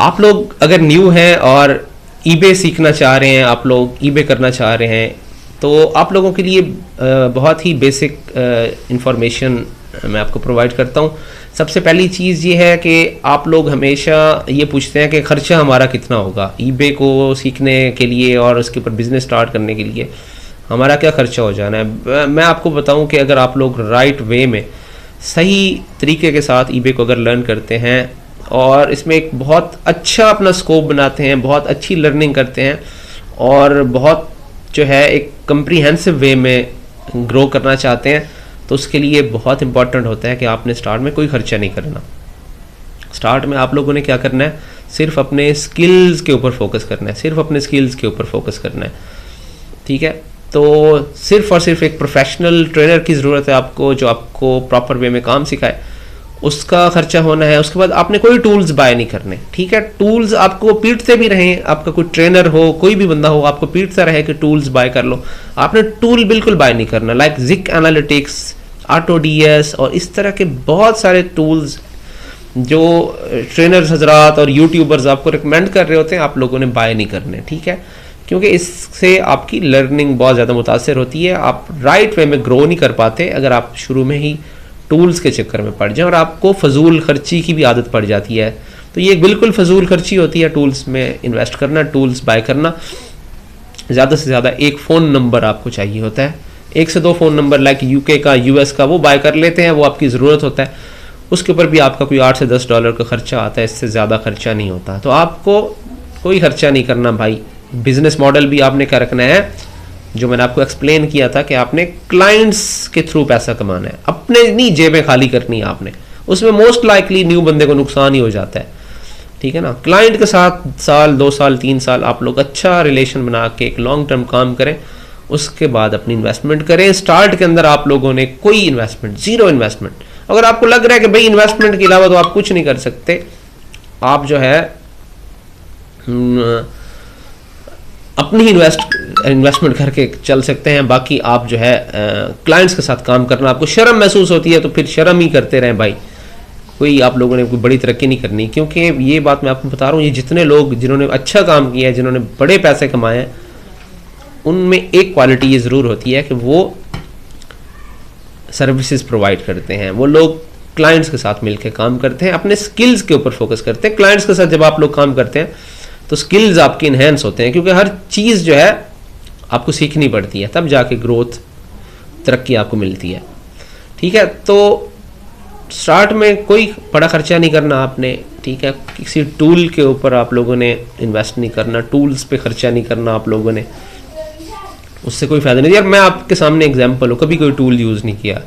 आप लोग अगर न्यू हैं और ईबे सीखना चाह रहे हैं, आप लोग ईबे करना चाह रहे हैं, तो आप लोगों के लिए बहुत ही बेसिक इंफॉर्मेशन मैं आपको प्रोवाइड करता हूँ। सबसे पहली चीज़ ये है कि आप लोग हमेशा ये पूछते हैं कि ख़र्चा हमारा कितना होगा ईबे को सीखने के लिए और उसके ऊपर बिज़नेस स्टार्ट करने के लिए, हमारा क्या ख़र्चा हो जाना है। मैं आपको बताऊं कि अगर आप लोग राइट वे में सही तरीके के साथ ईबे को अगर लर्न करते हैं और इसमें एक बहुत अच्छा अपना स्कोप बनाते हैं, बहुत अच्छी लर्निंग करते हैं और बहुत जो है एक कम्प्रीहेंसिव वे में ग्रो करना चाहते हैं, तो उसके लिए बहुत इंपॉर्टेंट होता है कि आपने स्टार्ट में कोई खर्चा नहीं करना। स्टार्ट में आप लोगों ने क्या करना है, सिर्फ अपने स्किल्स के ऊपर फोकस करना है, सिर्फ अपने स्किल्स के ऊपर फोकस करना है, ठीक है। तो सिर्फ और सिर्फ एक प्रोफेशनल ट्रेनर की ज़रूरत है आपको, जो आपको प्रॉपर वे में काम सिखाए, उसका खर्चा होना है। उसके बाद आपने कोई टूल्स बाय नहीं करने, ठीक है। टूल्स आपको पीटते भी रहें, आपका कोई ट्रेनर हो, कोई भी बंदा हो, आपको पीटता रहे कि टूल्स बाय कर लो, आपने टूल बिल्कुल बाय नहीं करना। लाइक जिक एनालिटिक्स, AutoDS और इस तरह के बहुत सारे टूल्स जो ट्रेनर्स हजरात और यूट्यूबर्स आपको रिकमेंड कर रहे होते हैं, आप लोगों ने बाय नहीं करने, ठीक है। क्योंकि इससे आपकी लर्निंग बहुत ज़्यादा मुतासर होती है, आप राइट वे में ग्रो नहीं कर पाते अगर आप शुरू में ही टूल्स के चक्कर में पड़ जाएं और आपको फजूल खर्ची की भी आदत पड़ जाती है। तो ये बिल्कुल फजूल खर्ची होती है टूल्स में इन्वेस्ट करना, टूल्स बाय करना। ज़्यादा से ज़्यादा एक फ़ोन नंबर आपको चाहिए होता है, 1 से 2 फ़ोन नंबर लाइक यूके का, यूएस का, वो बाय कर लेते हैं, वो आपकी ज़रूरत होता है। उसके ऊपर भी आपका कोई $8 से $10 का खर्चा आता है, इससे ज़्यादा खर्चा नहीं होता। तो आपको कोई खर्चा नहीं करना भाई। बिजनेस मॉडल भी आपने क्या रखना है, जो मैंने आपको एक्सप्लेन किया था कि आपने क्लाइंट्स के थ्रू पैसा कमाना है, अपने नहीं जेबें खाली करनी है आपने। उसमें मोस्ट लाइकली न्यू बंदे को नुकसान ही हो जाता है, ठीक है ना। क्लाइंट के साथ साल 2 साल 3 साल आप लोग अच्छा रिलेशन बना के एक लॉन्ग टर्म काम करें, उसके बाद अपनी इन्वेस्टमेंट करें। स्टार्ट के अंदर आप लोगों ने कोई इन्वेस्टमेंट, जीरो इन्वेस्टमेंट। अगर आपको लग रहा है कि भाई इन्वेस्टमेंट के अलावा तो आप कुछ नहीं कर सकते, आप जो है अपनी इन्वेस्टमेंट करके चल सकते हैं। बाकी आप जो है क्लाइंट्स के साथ काम करना, आपको शर्म महसूस होती है तो फिर शर्म ही करते रहें भाई। कोई आप लोगों ने कोई बड़ी तरक्की नहीं करनी, क्योंकि ये बात मैं आपको बता रहा हूँ, ये जितने लोग जिन्होंने अच्छा काम किया है, जिन्होंने बड़े पैसे कमाए हैं, उनमें एक क्वालिटी ये ज़रूर होती है कि वो सर्विसेज प्रोवाइड करते हैं। वो लोग क्लाइंट्स के साथ मिलकर काम करते हैं, अपने स्किल्स के ऊपर फोकस करते हैं। क्लाइंट्स के साथ जब आप लोग काम करते हैं तो स्किल्स आपके इन्हेंस होते हैं, क्योंकि हर चीज़ जो है आपको सीखनी पड़ती है, तब जाके ग्रोथ, तरक्की आपको मिलती है, ठीक है। तो स्टार्ट में कोई बड़ा खर्चा नहीं करना आपने, ठीक है। किसी टूल के ऊपर आप लोगों ने इन्वेस्ट नहीं करना, टूल्स पे खर्चा नहीं करना आप लोगों ने, उससे कोई फ़ायदा नहीं। यार मैं आपके सामने एग्जांपल हूँ, कभी कोई टूल यूज़ नहीं किया,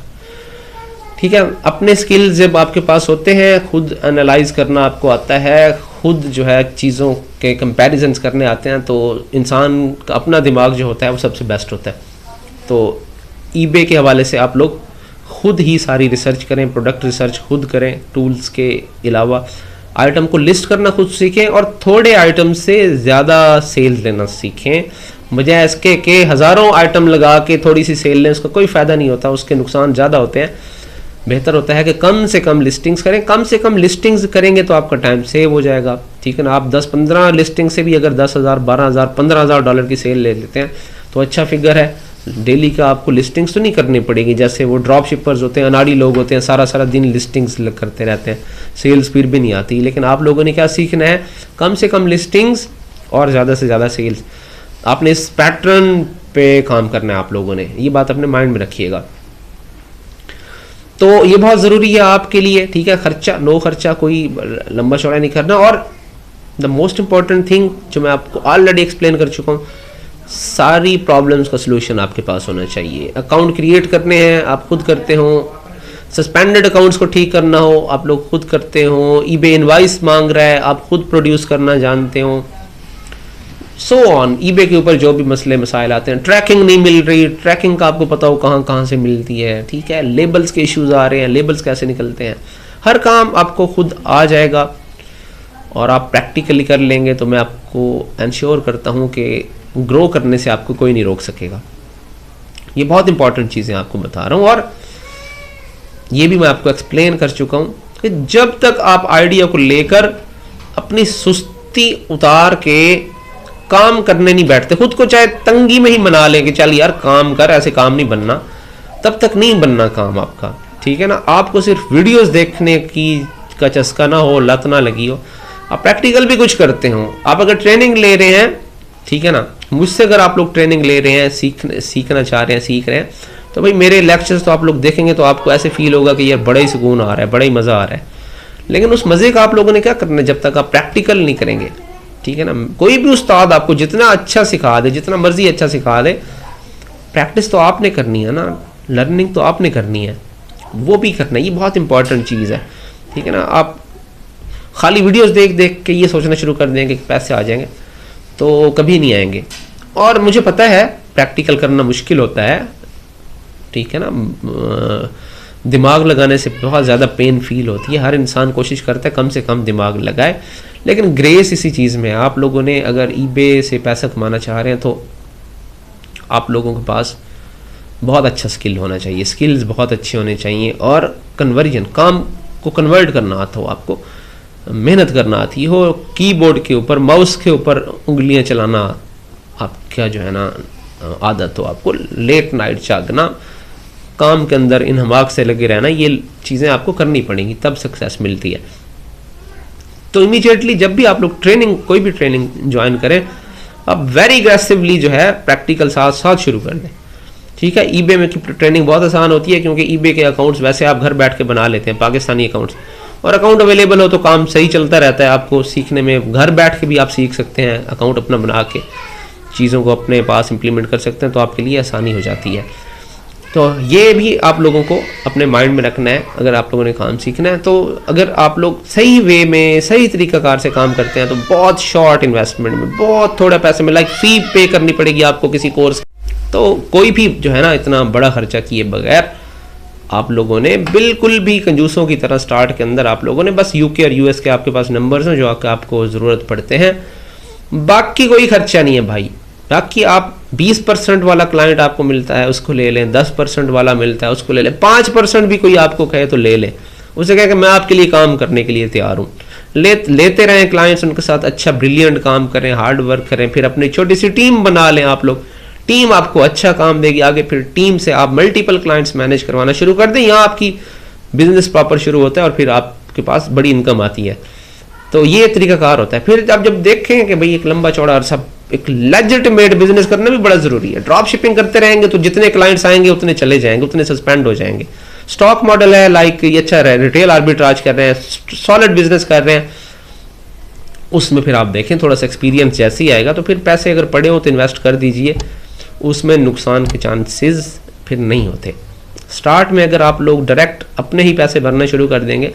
ठीक है। अपने स्किल्स जब आपके पास होते हैं, खुद एनालाइज करना आपको आता है, खुद जो है चीज़ों के कंपैरिजन्स करने आते हैं, तो इंसान का अपना दिमाग जो होता है वो सबसे बेस्ट होता है। तो ईबे के हवाले से आप लोग खुद ही सारी रिसर्च करें, प्रोडक्ट रिसर्च खुद करें, टूल्स के अलावा आइटम को लिस्ट करना खुद सीखें और थोड़े आइटम से ज़्यादा सेल्स लेना सीखें, बजाय इसके कि हज़ारों आइटम लगा के थोड़ी सी सेल लें, उसका कोई फ़ायदा नहीं होता, उसके नुकसान ज़्यादा होते हैं। बेहतर होता है कि कम से कम लिस्टिंग्स करें। कम से कम लिस्टिंग्स करेंगे तो आपका टाइम सेव हो जाएगा, ठीक है ना। आप 10-15 लिस्टिंग से भी अगर $10,000, $12,000, $15,000 की सेल ले लेते हैं तो अच्छा फिगर है। डेली का आपको लिस्टिंग्स तो नहीं करनी पड़ेगी, जैसे वो ड्रॉप शिपर्स होते हैं, अनाड़ी लोग होते हैं, सारा सारा दिन लिस्टिंग्स करते रहते हैं, सेल्स फिर भी नहीं आती। लेकिन आप लोगों ने क्या सीखना है, कम से कम लिस्टिंग्स और ज़्यादा से ज़्यादा सेल्स। आपने इस पैटर्न पे काम करना है आप लोगों ने, ये बात अपने माइंड में रखिएगा। तो ये बहुत ज़रूरी है आपके लिए, ठीक है। खर्चा, नो खर्चा, कोई लंबा चौड़ा नहीं करना। और द मोस्ट इंपॉर्टेंट थिंग जो मैं आपको ऑलरेडी एक्सप्लेन कर चुका हूँ, सारी प्रॉब्लम्स का सलूशन आपके पास होना चाहिए। अकाउंट क्रिएट करने हैं, आप खुद करते हो। सस्पेंडेड अकाउंट्स को ठीक करना हो, आप लोग खुद करते हो। ईबे इनवाइस मांग रहा है, आप खुद प्रोड्यूस करना जानते हो। सो ऑन, ईबे के ऊपर जो भी मसले मसाइल आते हैं, ट्रैकिंग नहीं मिल रही, ट्रैकिंग का आपको पता हो कहाँ कहाँ से मिलती है, ठीक है। लेबल्स के इश्यूज आ रहे हैं, लेबल्स कैसे निकलते हैं, हर काम आपको खुद आ जाएगा और आप प्रैक्टिकली कर लेंगे तो मैं आपको इंश्योर करता हूँ कि ग्रो करने से आपको कोई नहीं रोक सकेगा। ये बहुत इंपॉर्टेंट चीज़ें आपको बता रहा हूँ और ये भी मैं आपको एक्सप्लेन कर चुका हूँ कि जब तक आप आइडिया को लेकर अपनी सुस्ती उतार के काम करने नहीं बैठते। खुद को चाहे तंगी में ही मना लें कि चल यार काम कर, ऐसे काम नहीं बनना, तब तक नहीं बनना काम आपका, ठीक है ना। आपको सिर्फ वीडियोस देखने की का चस्का ना हो, लत ना लगी हो, आप प्रैक्टिकल भी कुछ करते हो। आप अगर ट्रेनिंग ले रहे हैं, ठीक है ना, मुझसे अगर आप लोग ट्रेनिंग ले रहे हैं, सीखना चाह रहे हैं, सीख रहे हैं, तो भाई मेरे लेक्चर्स तो आप लोग देखेंगे तो आपको ऐसे फील होगा कि यार बड़ा ही सुकून आ रहा है, बड़ा ही मज़ा आ रहा है। लेकिन उस मज़े का आप लोगों ने क्या करना है, जब तक आप प्रैक्टिकल नहीं करेंगे, ठीक है ना। कोई भी उस्ताद आपको जितना अच्छा सिखा दे, जितना मर्जी अच्छा सिखा दे, प्रैक्टिस तो आपने करनी है ना, लर्निंग तो आपने करनी है, वो भी करना है। ये बहुत इंपॉर्टेंट चीज़ है, ठीक है ना। आप खाली वीडियोस देख देख के ये सोचना शुरू कर देंगे कि पैसे आ जाएंगे, तो कभी नहीं आएंगे। और मुझे पता है प्रैक्टिकल करना मुश्किल होता है, ठीक है ना, दिमाग लगाने से बहुत ज़्यादा पेन फील होती है। हर इंसान कोशिश करता है कम से कम दिमाग लगाए, लेकिन ग्रेस इसी चीज़ में है। आप लोगों ने अगर ईबे से पैसा कमाना चाह रहे हैं तो आप लोगों के पास बहुत अच्छा स्किल होना चाहिए, स्किल्स बहुत अच्छे होने चाहिए, और कन्वर्जन, काम को कन्वर्ट करना आता हो आपको, मेहनत करना आती हो, कीबोर्ड के ऊपर, माउस के ऊपर उंगलियां चलाना आपका जो है ना आदत हो, आपको लेट नाइट जागना, काम के अंदर इन्हमाक से लगे रहना, ये चीज़ें आपको करनी पड़ेंगी, तब सक्सेस मिलती है। तो इमीडिएटली जब भी आप लोग ट्रेनिंग, कोई भी ट्रेनिंग ज्वाइन करें, अब वेरी एग्रेसिवली जो है प्रैक्टिकल साथ साथ शुरू कर दें, ठीक है। ईबे में की ट्रेनिंग बहुत आसान होती है, क्योंकि ईबे के अकाउंट्स वैसे आप घर बैठ के बना लेते हैं, पाकिस्तानी अकाउंट्स, और अकाउंट अवेलेबल हो तो काम सही चलता रहता है। आपको सीखने में, घर बैठ के भी आप सीख सकते हैं, अकाउंट अपना बना के चीज़ों को अपने पास इम्प्लीमेंट कर सकते हैं, तो आपके लिए आसानी हो जाती है। तो ये भी आप लोगों को अपने माइंड में रखना है अगर आप लोगों ने काम सीखना है। तो अगर आप लोग सही वे में, सही तरीकाकार से काम करते हैं, तो बहुत शॉर्ट इन्वेस्टमेंट में, बहुत थोड़ा पैसे में, लाइक फ़ी पे करनी पड़ेगी आपको किसी कोर्स, तो कोई भी जो है ना इतना बड़ा खर्चा किए बगैर आप लोगों ने बिल्कुल भी कंजूसों की तरह स्टार्ट के अंदर आप लोगों ने बस यूके और यूएस के आपके पास नंबर्स हैं जो आपको ज़रूरत पड़ते हैं, बाकी कोई खर्चा नहीं है भाई। बाकी आप 20% वाला क्लाइंट आपको मिलता है उसको ले लें, 10% वाला मिलता है उसको ले लें, 5% भी कोई आपको कहे तो ले लें, उसे कहे कि मैं आपके लिए काम करने के लिए तैयार हूँ। लेते रहें क्लाइंट्स, उनके साथ अच्छा ब्रिलियंट काम करें, हार्ड वर्क करें, फिर अपनी छोटी सी टीम बना लें आप लोग, टीम आपको अच्छा काम देगी आगे, फिर टीम से आप मल्टीपल क्लाइंट्स मैनेज करवाना शुरू कर दें, यहाँ आपकी बिजनेस प्रॉपर शुरू होता है और फिर आपके पास बड़ी इनकम आती है। तो ये तरीकाकार होता है। फिर आप जब देखें कि भाई एक लंबा चौड़ा अरसा एक लेजिटिमेट बिजनेस करना भी बड़ा जरूरी है। ड्रॉप शिपिंग करते रहेंगे तो जितने क्लाइंट्स आएंगे उतने चले जाएंगे, उतने सस्पेंड हो जाएंगे। स्टॉक मॉडल है, लाइक ये अच्छा है, रिटेल आर्बिट्राज कर रहे हैं, सॉलिड बिजनेस कर रहे हैं, उसमें फिर आप देखें थोड़ा सा एक्सपीरियंस जैसे ही आएगा तो फिर पैसे अगर पड़े हो तो इन्वेस्ट कर दीजिए, उसमें नुकसान के चांसेस फिर नहीं होते। स्टार्ट में अगर आप लोग डायरेक्ट अपने ही पैसे भरना शुरू कर देंगे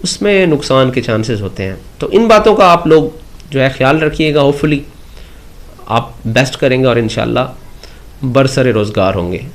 उसमें नुकसान के चांसेस होते हैं। तो इन बातों का आप लोग जो है ख्याल रखिएगा, होपफुली आप बेस्ट करेंगे और इंशाल्लाह बरसरे रोज़गार होंगे।